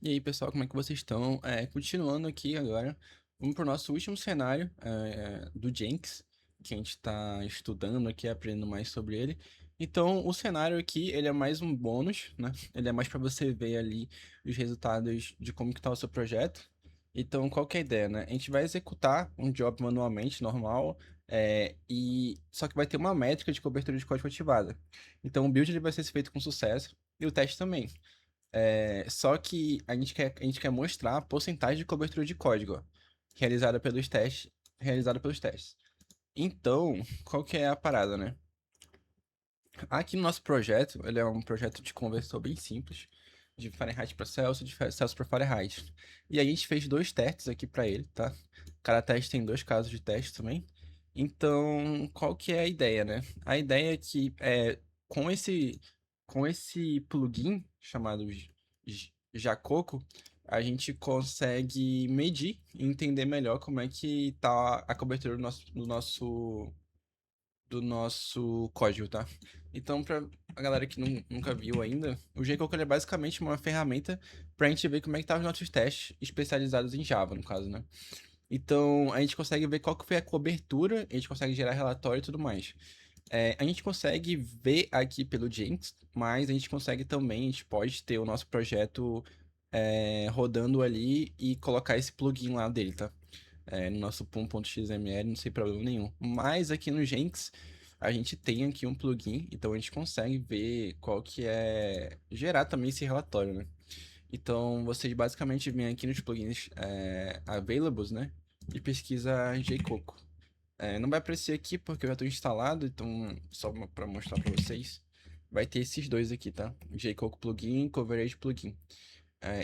E aí, pessoal, como é que vocês estão? Continuando aqui agora, vamos para o nosso último cenário do Jenks, que a gente está estudando aqui, aprendendo mais sobre ele. Então, o cenário aqui, ele é mais um bônus, né? Ele é mais para você ver ali os resultados de como que está o seu projeto. Então, qual que é a ideia, né? A gente vai executar um job manualmente, normal, só que vai ter uma métrica de cobertura de código ativada. Então, o build ele vai ser feito com sucesso e o teste também. Só que a gente quer mostrar a porcentagem de cobertura de código, ó, realizada pelos testes, realizada pelos testes. Então, qual que é a parada, né? Aqui no nosso projeto, ele é um projeto de conversor bem simples, de Fahrenheit para Celsius, de Celsius para Fahrenheit. E aí a gente fez dois testes aqui para ele, tá? Cada teste tem dois casos de teste também. Então, qual que é a ideia, né? A ideia é que com esse com esse plugin chamado Jacoco, a gente consegue medir e entender melhor como é que tá a cobertura do nosso código, tá? Então, para a galera que nunca viu ainda, o Jcoco ele é basicamente uma ferramenta para a gente ver como é que tá os nossos testes especializados em Java, no caso, né? Então, a gente consegue ver qual que foi a cobertura, a gente consegue gerar relatório e tudo mais. A gente consegue ver aqui pelo Jenkins, mas a gente consegue também, a gente pode ter o nosso projeto rodando ali e colocar esse plugin lá dele, tá? No nosso pum.xml, não tem problema nenhum. Mas aqui no Jenks, a gente tem aqui um plugin, então a gente consegue ver qual que é... gerar também esse relatório, né? Então, vocês basicamente vêm aqui nos plugins availables, né? E pesquisa Jcoco. Não vai aparecer aqui porque eu já estou instalado, então só para mostrar para vocês. Vai ter esses dois aqui, tá? Jcoco plugin, Coverage plugin.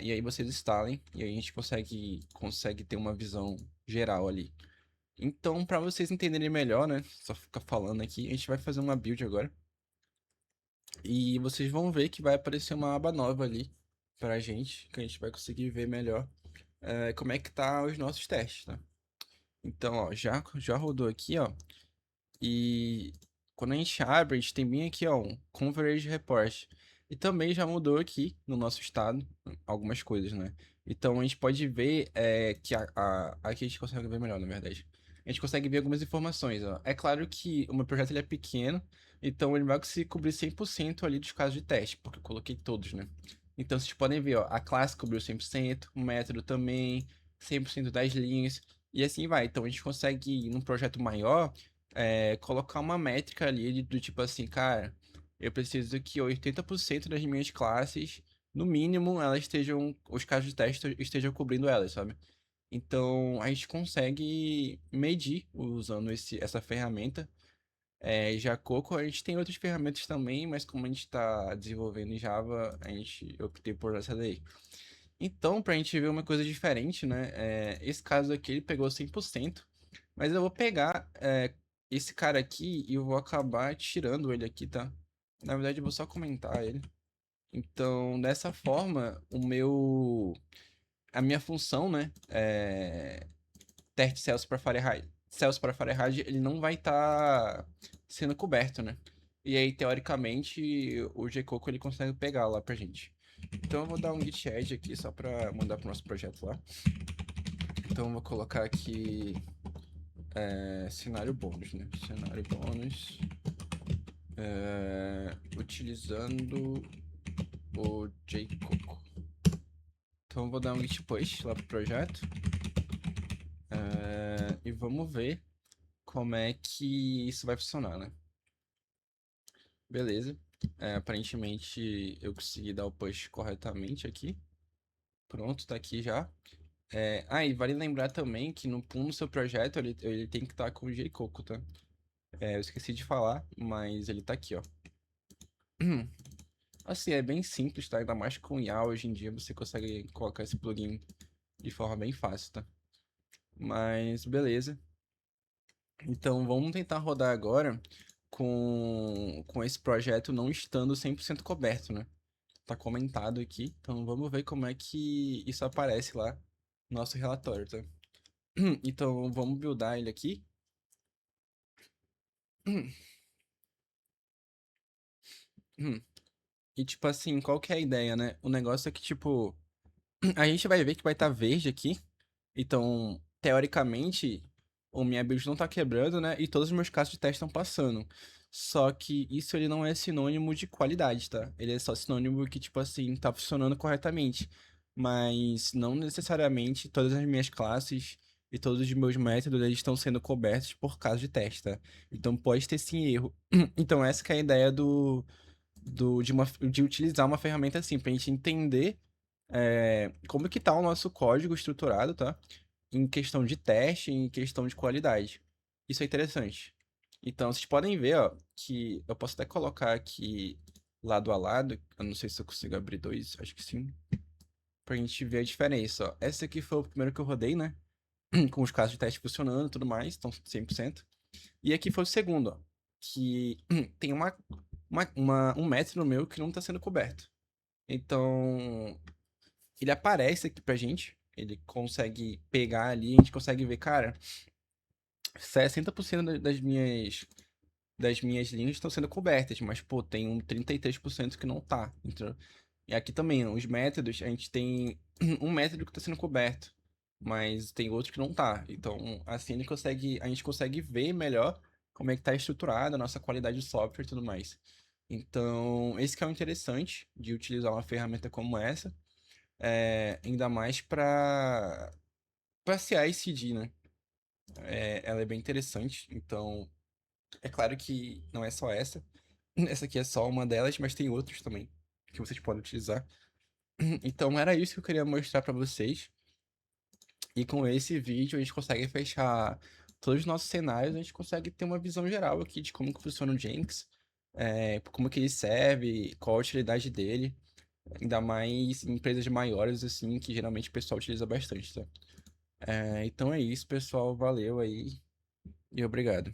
E aí vocês instalem e aí a gente consegue ter uma visão geral ali. Então, para vocês entenderem melhor, né? Só ficar falando aqui, a gente vai fazer uma build agora. E vocês vão ver que vai aparecer uma aba nova ali pra gente, que a gente vai conseguir ver melhor como é que tá os nossos testes, tá? Então, ó, já rodou aqui, ó. E quando a gente abre, a gente tem bem aqui, ó, um Coverage Report. E também já mudou aqui no nosso estado algumas coisas, né? Então a gente pode ver que aqui a gente consegue ver melhor, na verdade. A gente consegue ver algumas informações, ó. É claro que o meu projeto ele é pequeno, então ele vai conseguir cobrir 100% ali dos casos de teste, porque eu coloquei todos, né? Então vocês podem ver, ó, a classe cobriu 100%, o método também, 100% das linhas, e assim vai. Então a gente consegue, num projeto maior, colocar uma métrica ali do tipo assim, cara, eu preciso que 80% das minhas classes, no mínimo, elas estejam, os casos de teste estejam cobrindo elas, sabe? Então, a gente consegue medir usando essa ferramenta. Já Coco, a gente tem outras ferramentas também, mas como a gente está desenvolvendo em Java, eu optei por essa daí. Então, para a gente ver uma coisa diferente, né? Esse caso aqui, ele pegou 100%. Mas eu vou pegar esse cara aqui e eu vou acabar tirando ele aqui, tá? Na verdade, eu vou só comentar ele. Então, dessa forma, a minha função, né? Teste Celsius para Fahrenheit. Celsius para Fahrenheit, ele não vai estar sendo coberto, né? E aí, teoricamente, o Gcoco ele consegue pegar lá pra gente. Então, eu vou dar um git add aqui só para mandar pro nosso projeto lá. Então, eu vou colocar aqui cenário bônus, né? Cenário bônus. Utilizando o Jcoco. Então eu vou dar um git push lá pro projeto. E vamos ver como é que isso vai funcionar, né? Beleza. Aparentemente eu consegui dar o push corretamente aqui. Pronto, tá aqui já. E vale lembrar também que no PUM do seu projeto ele tem que estar com o Jcoco, tá? Eu esqueci de falar, mas ele tá aqui, ó. Assim, é bem simples, tá? Ainda mais com IA hoje em dia você consegue colocar esse plugin de forma bem fácil, tá? Mas beleza. Então vamos tentar rodar agora com esse projeto não estando 100% coberto, né? Tá comentado aqui, então vamos ver como é que isso aparece lá no nosso relatório, tá? Então vamos buildar ele aqui. E tipo assim, qual que é a ideia, né? O negócio é que, tipo, A gente vai ver que vai estar verde aqui. Então, teoricamente, o minha build não tá quebrando, né? E todos os meus casos de teste estão passando. Só que isso ele não é sinônimo de qualidade, tá? Ele é só sinônimo que, tipo assim, tá funcionando corretamente. Mas não necessariamente todas as minhas classes e todos os meus métodos eles estão sendo cobertos por causa de teste, tá? Então pode ter sim erro. Então essa que é a ideia de utilizar uma ferramenta assim, pra gente entender como que tá o nosso código estruturado, tá? Em questão de teste, em questão de qualidade. Isso é interessante. Então, vocês podem ver, ó, que eu posso até colocar aqui lado a lado. Eu não sei se eu consigo abrir dois, acho que sim. Pra gente ver a diferença, ó. Esse aqui foi o primeiro que eu rodei, né? Com os casos de teste funcionando e tudo mais, então 100%. E aqui foi o segundo, ó. Que tem um método meu que não tá sendo coberto. Então, ele aparece aqui pra gente. Ele consegue pegar ali, a gente consegue ver, cara, 60% das minhas linhas estão sendo cobertas, mas, pô, tem um 33% que não tá. Então, e aqui também, os métodos, a gente tem um método que está sendo coberto, mas tem outro que não tá. Então, assim, a gente consegue ver melhor como é que tá estruturada a nossa qualidade de software e tudo mais. Então, esse que é o interessante de utilizar uma ferramenta como essa, ainda mais para CI/CD, né? Ela é bem interessante. Então, é claro que não é só essa. Essa aqui é só uma delas, mas tem outros também que vocês podem utilizar. Então, era isso que eu queria mostrar para vocês. E com esse vídeo, a gente consegue fechar todos os nossos cenários, a gente consegue ter uma visão geral aqui de como que funciona o Jenks, como que ele serve, qual a utilidade dele. Ainda mais em empresas maiores, assim, que geralmente o pessoal utiliza bastante, tá? Então é isso, pessoal. Valeu aí e obrigado.